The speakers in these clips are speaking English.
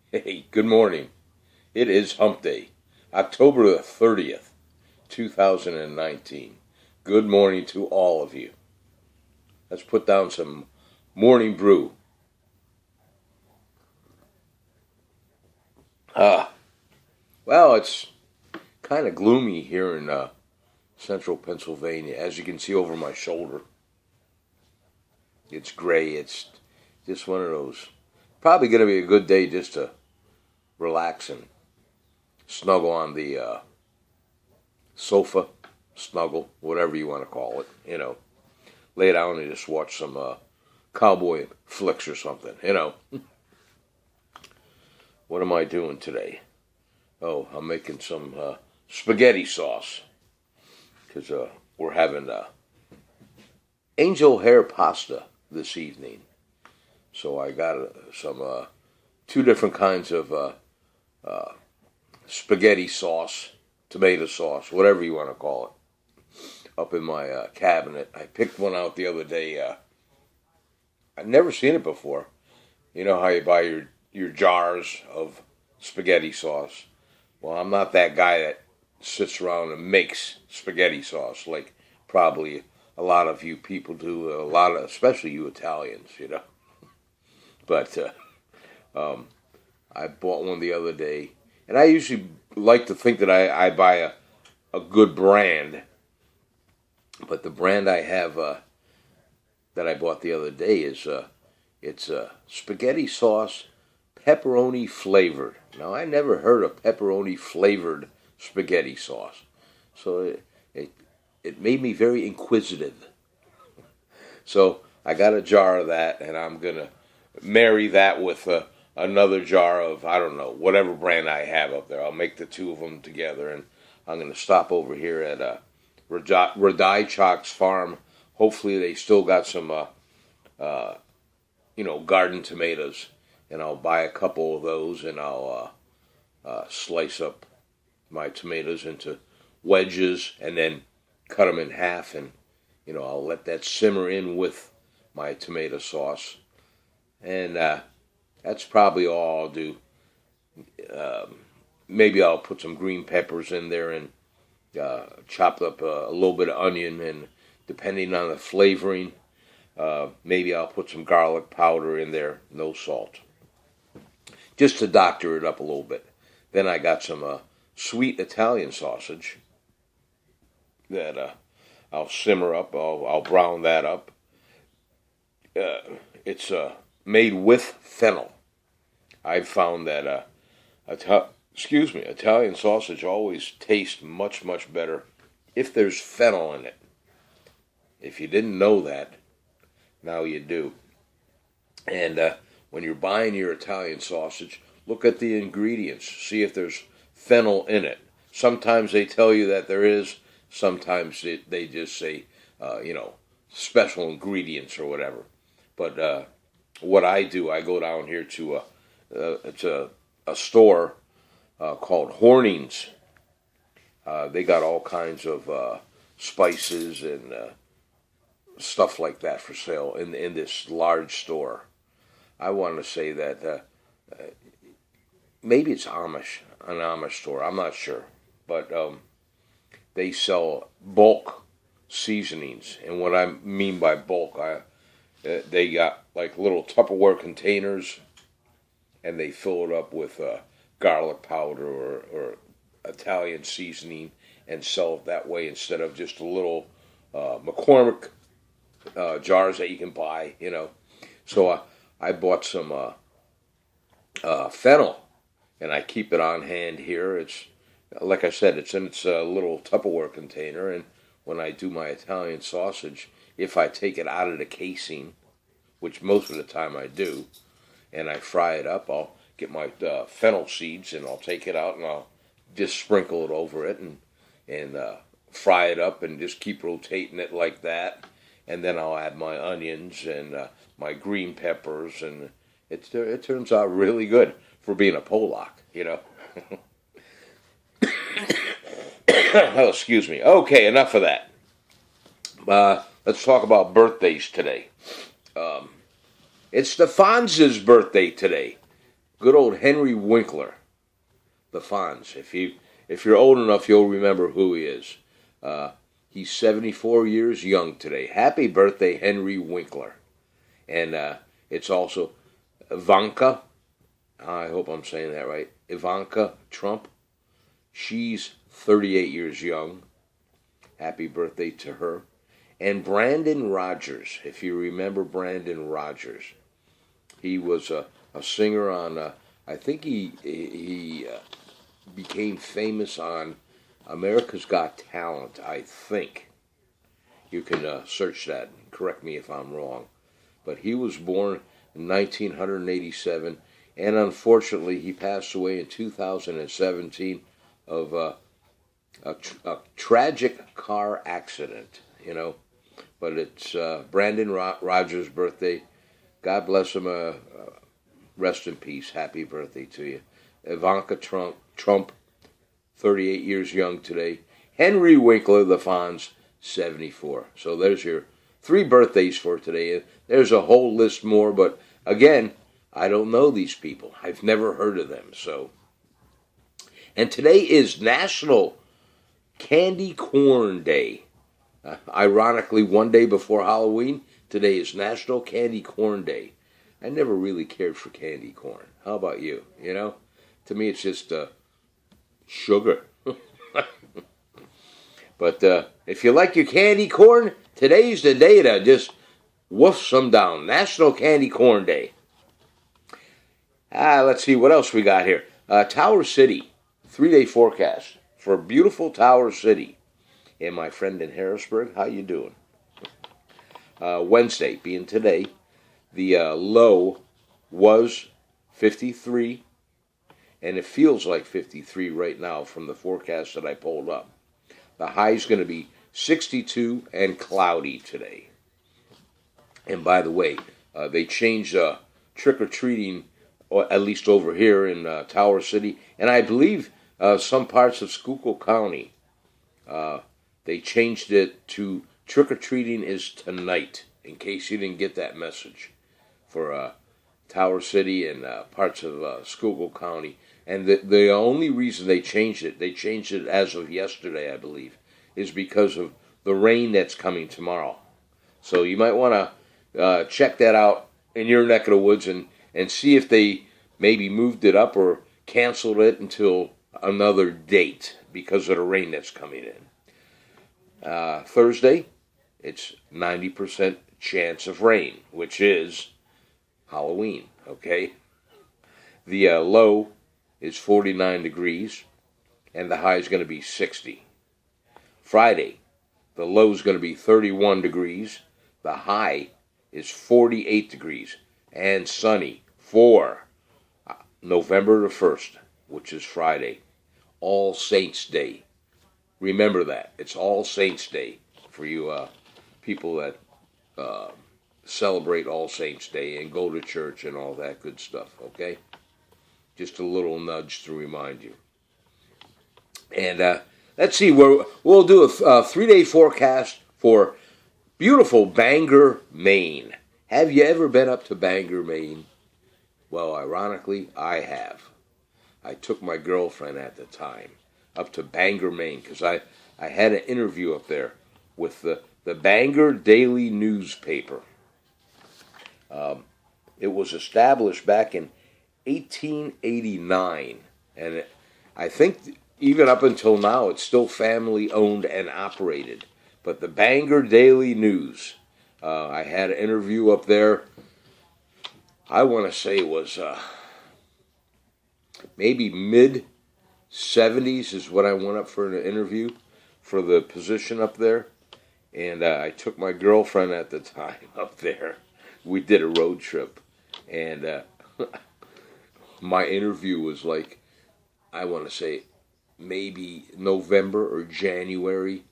Hey, good morning. It is Hump Day, October the 30th, 2019. Good morning to all of you. Let's put down some morning brew. Ah, well, it's kind of gloomy here in central Pennsylvania. As you can see over my shoulder, it's gray. It's just one of those. Probably going to be a good day just to relax and snuggle on the sofa, snuggle, whatever you want to call it, lay down and just watch some cowboy flicks or something. What am I doing today? Oh, I'm making some spaghetti sauce because we're having angel hair pasta this evening. So I got some two different kinds of spaghetti sauce, tomato sauce, whatever you want to call it, up in my cabinet. I picked one out the other day. I've never seen it before. You know how you buy your jars of spaghetti sauce? Well, I'm not that guy that sits around and makes spaghetti sauce like probably a lot of you people do, especially you Italians. But I bought one the other day, and I usually like to think that I buy a good brand, but the brand I have that I bought the other day is it's spaghetti sauce pepperoni flavored. Now, I never heard of pepperoni flavored spaghetti sauce, so it made me very inquisitive. So I got a jar of that, and I'm gonna marry that with another jar of, I don't know, whatever brand I have up there. I'll make the two of them together, and I'm going to stop over here at Radai Farm. Hopefully they still got some, garden tomatoes, and I'll buy a couple of those, and I'll slice up my tomatoes into wedges, and then cut them in half, and, I'll let that simmer in with my tomato sauce. And that's probably all I'll do. Maybe I'll put some green peppers in there and chop up a little bit of onion, and depending on the flavoring, maybe I'll put some garlic powder in there, no salt, just to doctor it up a little bit. Then I got some sweet Italian sausage that I'll simmer up. I'll brown that up. It's made with fennel. I've found that Italian sausage always tastes much, much better if there's fennel in it. If you didn't know that, now you do. And when you're buying your Italian sausage, look at the ingredients. See if there's fennel in it. Sometimes they tell you that there is. Sometimes they just say, special ingredients or whatever. But what I do, I go down here to it's a store called Horning's. They got all kinds of spices and stuff like that for sale in this large store. I want to say that maybe it's an Amish store. I'm not sure, but they sell bulk seasonings, and what I mean by bulk, they got like little Tupperware containers, and they fill it up with garlic powder or Italian seasoning and sell it that way instead of just a little McCormick jars that you can buy, So I bought some fennel, and I keep it on hand here. It's, like I said, it's in its little Tupperware container, and when I do my Italian sausage, if I take it out of the casing, which most of the time I do, and I fry it up, I'll get my fennel seeds, and I'll take it out, and I'll just sprinkle it over it, and fry it up, and just keep rotating it like that, and then I'll add my onions and my green peppers, and it turns out really good for being a Polak. Oh, excuse me. Okay, enough of that. Let's talk about birthdays today. It's the Fonz's birthday today. good old Henry Winkler, the Fonz. If you're old enough, you'll remember who he is. He's 74 years young today. Happy birthday, Henry Winkler. And it's also Ivanka. I hope I'm saying that right. Ivanka Trump. She's 38 years young. Happy birthday to her. And Brandon Rogers, if you remember Brandon Rogers. He was a singer on, I think he became famous on America's Got Talent, I think. You can search that and correct me if I'm wrong. But he was born in 1987, and unfortunately he passed away in 2017 of a tragic car accident, you know. But it's Brandon Rogers' birthday. God bless him. Rest in peace. Happy birthday to you. Ivanka Trump, 38 years young today. Henry Winkler, the Fonz, 74. So there's your 3 birthdays for today. There's a whole list more, but again, I don't know these people. I've never heard of them. So, and today is National Candy Corn Day. Ironically, one day before Halloween, today is National Candy Corn Day. I never really cared for candy corn. How about you? You know, to me it's just sugar. But if you like your candy corn, today's the day to just woof some down. National Candy Corn Day. Let's see what else we got here. Tower City, 3-day forecast for beautiful Tower City. And my friend in Harrisburg, how you doing? Wednesday, being today, the low was 53, and it feels like 53 right now from the forecast that I pulled up. The high is going to be 62 and cloudy today. And by the way, they changed trick-or-treating, or at least over here in Tower City, and I believe some parts of Schuylkill County. They changed it to trick-or-treating is tonight, in case you didn't get that message, for Tower City and parts of Schuylkill County. And the only reason they changed it as of yesterday, I believe, is because of the rain that's coming tomorrow. So you might want to check that out in your neck of the woods and see if they maybe moved it up or canceled it until another date because of the rain that's coming in. Thursday, it's 90% chance of rain, which is Halloween, okay? The low is 49 degrees, and the high is going to be 60. Friday, the low is going to be 31 degrees, the high is 48 degrees, and sunny for November the 1st, which is Friday, All Saints Day. Remember that. It's All Saints Day for you people that celebrate All Saints Day and go to church and all that good stuff, okay? Just a little nudge to remind you. And let's see, we'll do a 3-day forecast for beautiful Bangor, Maine. Have you ever been up to Bangor, Maine? Well, ironically, I have. I took my girlfriend at the time up to Bangor, Maine, because I had an interview up there with the Bangor Daily newspaper. It was established back in 1889, and I think even up until now it's still family owned and operated. But the Bangor Daily News, I had an interview up there. I want to say it was maybe mid-70s is what I went up for an interview for the position up there. And I took my girlfriend at the time up there. We did a road trip. And my interview was like, I want to say maybe November or January.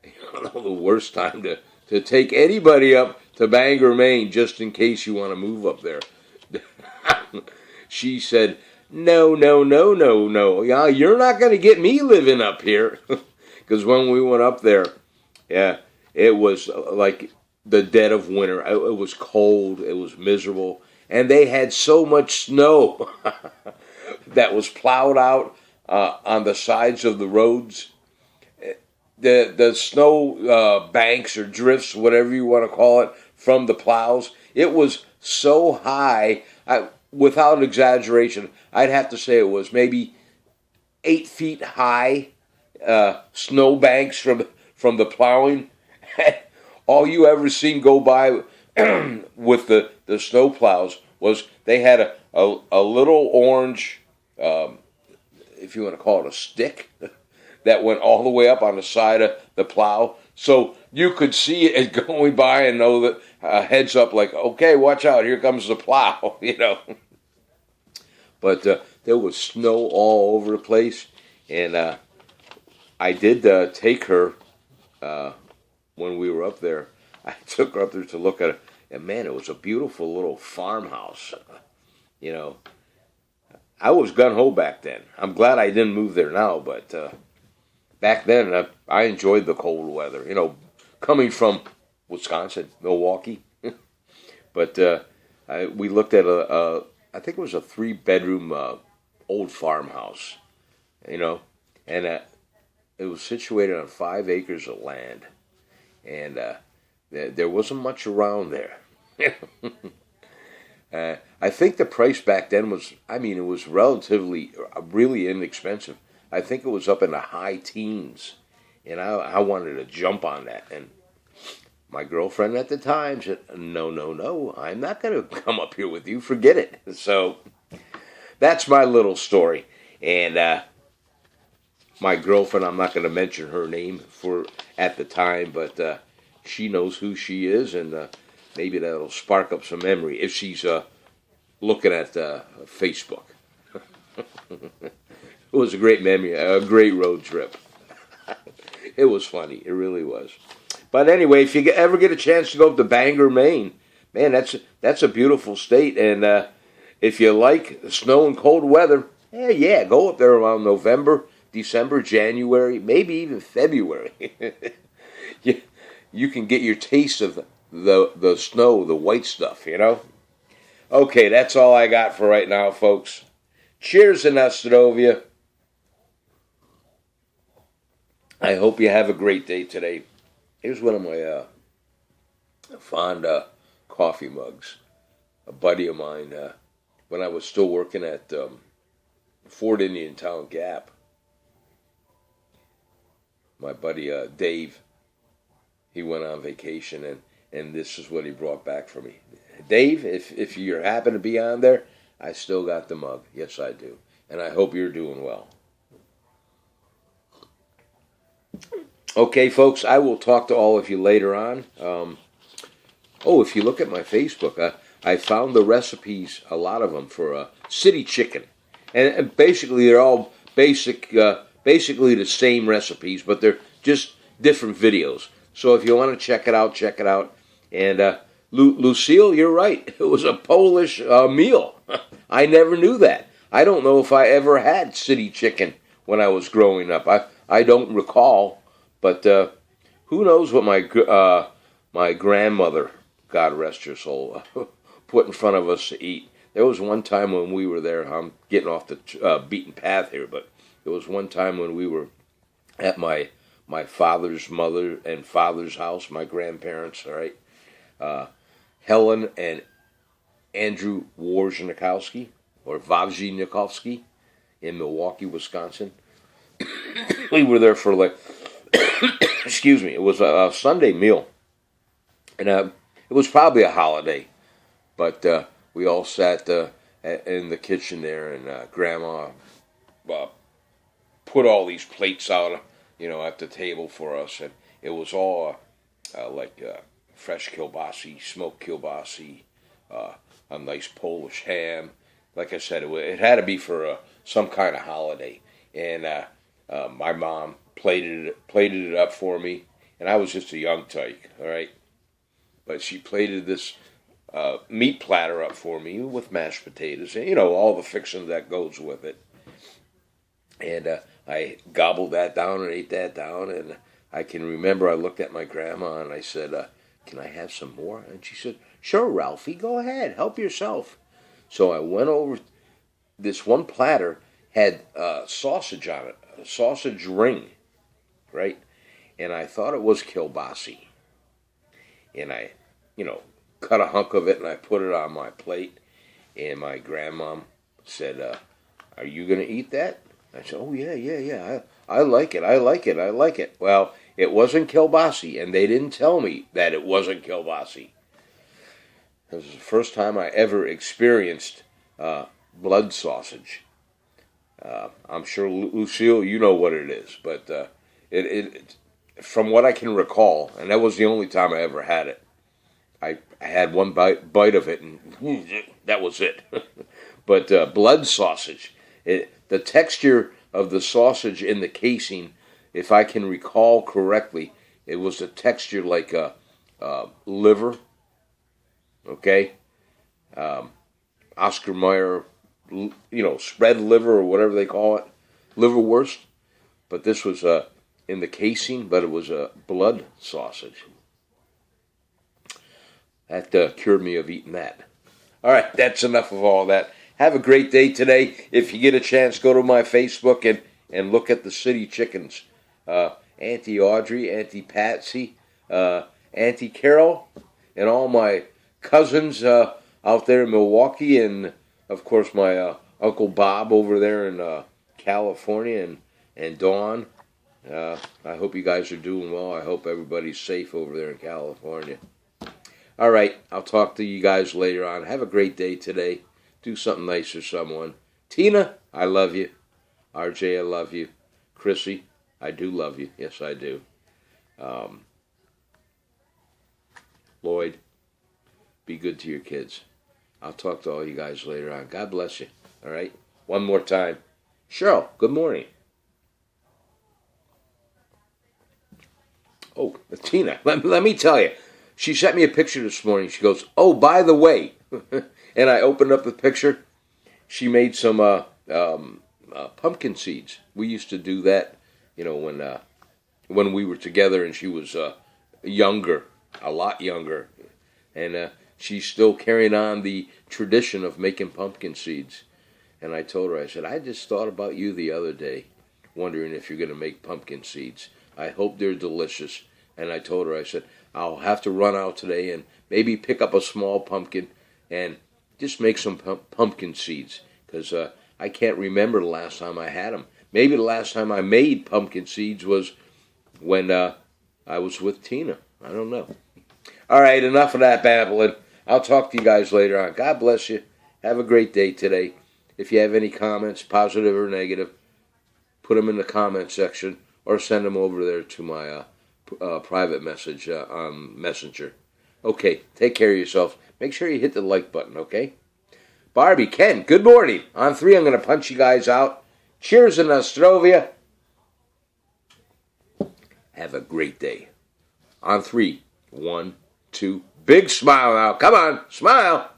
You know, the worst time to take anybody up to Bangor, Maine, just in case you want to move up there. She said, no. Yeah, you're not going to get me living up here. Because when we went up there, yeah, it was like the dead of winter. It was cold. It was miserable. and they had so much snow that was plowed out on the sides of the roads. The snow banks or drifts, whatever you want to call it, from the plows. It was so high, without exaggeration, I'd have to say it was maybe 8 feet high snow banks from the plowing. All you ever seen go by with the snow plows was they had a little orange, if you want to call it a stick, that went all the way up on the side of the plow. So you could see it going by and know that heads up, like, okay, watch out, here comes the plow, you know. But there was snow all over the place, and I did take her when we were up there. I took her up there to look at it, and man, it was a beautiful little farmhouse. You know, I was gung-ho back then. I'm glad I didn't move there now, but back then I enjoyed the cold weather. You know, coming from Wisconsin, Milwaukee. But we looked at I think it was a 3-bedroom old farmhouse, you know, and it was situated on 5 acres of land, and there wasn't much around there. I think the price back then was, I mean, it was relatively, really inexpensive. I think it was up in the high teens, and I wanted to jump on that, and my girlfriend at the time said, no, I'm not going to come up here with you, forget it. So that's my little story, and my girlfriend, I'm not going to mention her name at the time, but she knows who she is, and maybe that'll spark up some memory if she's looking at Facebook. It was a great memory, a great road trip. It was funny, it really was. But anyway, if you ever get a chance to go up to Bangor, Maine, man, that's a beautiful state, and if you like snow and cold weather, yeah, go up there around November, December, January, maybe even February. You can get your taste of the snow, the white stuff, you know? Okay, that's all I got for right now, folks. Cheers to Nostrovia. I hope you have a great day today. Here's one of my fond coffee mugs. A buddy of mine, when I was still working at Fort Indian Town Gap, my buddy Dave, he went on vacation, and this is what he brought back for me. Dave, if you happen to be on there, I still got the mug. Yes, I do. And I hope you're doing well. Okay, folks, I will talk to all of you later on. If you look at my Facebook, I found the recipes, a lot of them, for city chicken. And basically, they're all basically the same recipes, but they're just different videos. So if you want to check it out, check it out. And Lucille, you're right. It was a Polish meal. I never knew that. I don't know if I ever had city chicken when I was growing up. I don't recall. But who knows what my grandmother, God rest her soul, put in front of us to eat. There was one time when we were there. I'm getting off the beaten path here, but there was one time when we were at my father's mother and father's house, my grandparents, all right? Helen and Andrew Wojnakowski, or Wawrzynakowski, in Milwaukee, Wisconsin. We were there for excuse me, it was a Sunday meal. And it was probably a holiday. But we all sat in the kitchen there, and Grandma put all these plates out, at the table for us. And it was all fresh kielbasi, smoked kielbasi, a nice Polish ham. Like I said, it had to be for some kind of holiday. And my mom plated it up for me, and I was just a young tyke, all right? But she plated this meat platter up for me with mashed potatoes, and, all the fixing that goes with it. And I gobbled that down and ate that down, and I can remember I looked at my grandma, and I said, can I have some more? And she said, Sure, Ralphie, go ahead, help yourself. So I went over. This one platter had sausage on it, a sausage ring, right? And I thought it was kielbasa. And I, cut a hunk of it and I put it on my plate. And my grandmom said, "Are you going to eat that?" I said, "Oh, yeah, yeah, yeah. I like it. I like it. I like it." Well, it wasn't kielbasa, and they didn't tell me that it wasn't kielbasa. This was the first time I ever experienced blood sausage. I'm sure, Lucille, you know what it is, but from what I can recall, and that was the only time I ever had it, I had one bite of it, and that was it. But blood sausage, the texture of the sausage in the casing, if I can recall correctly, it was a texture like a liver, okay? Oscar Mayer, spread liver or whatever they call it, liverwurst. But this was in the casing, but it was a blood sausage. That cured me of eating that. All right, that's enough of all that. Have a great day today. If you get a chance, go to my Facebook and look at the city chickens. Auntie Audrey, Auntie Patsy, Auntie Carol, and all my cousins out there in Milwaukee, and of course my Uncle Bob over there in California, and Dawn. I hope you guys are doing well. I hope everybody's safe over there in California. All right, I'll talk to you guys later on. Have a great day today. Do something nice for someone. Tina, I love you. RJ, I love you. Chrissy, I do love you. Yes, I do. Lloyd, be good to your kids. I'll talk to all you guys later on. God bless you. All right? One more time. Cheryl, good morning. Oh, Tina, let me tell you. She sent me a picture this morning. She goes, "Oh, by the way," and I opened up the picture. She made some pumpkin seeds. We used to do that, when we were together, and she was younger, a lot younger, and she's still carrying on the tradition of making pumpkin seeds. And I told her, I said, "I just thought about you the other day, wondering if you're going to make pumpkin seeds. I hope they're delicious." And I told her, I said, "I'll have to run out today and maybe pick up a small pumpkin and just make some pumpkin seeds, because I can't remember the last time I had them. Maybe the last time I made pumpkin seeds was when I was with Tina. I don't know." All right, enough of that babbling. I'll talk to you guys later on. God bless you. Have a great day today. If you have any comments, positive or negative, put them in the comment section or send them over there to my private message on Messenger. Okay, take care of yourself. Make sure you hit the like button, okay? Barbie, Ken, good morning. On 3, I'm going to punch you guys out. Cheers in Nostrovia. Have a great day. On 3, 1, 2, big smile now. Come on, smile.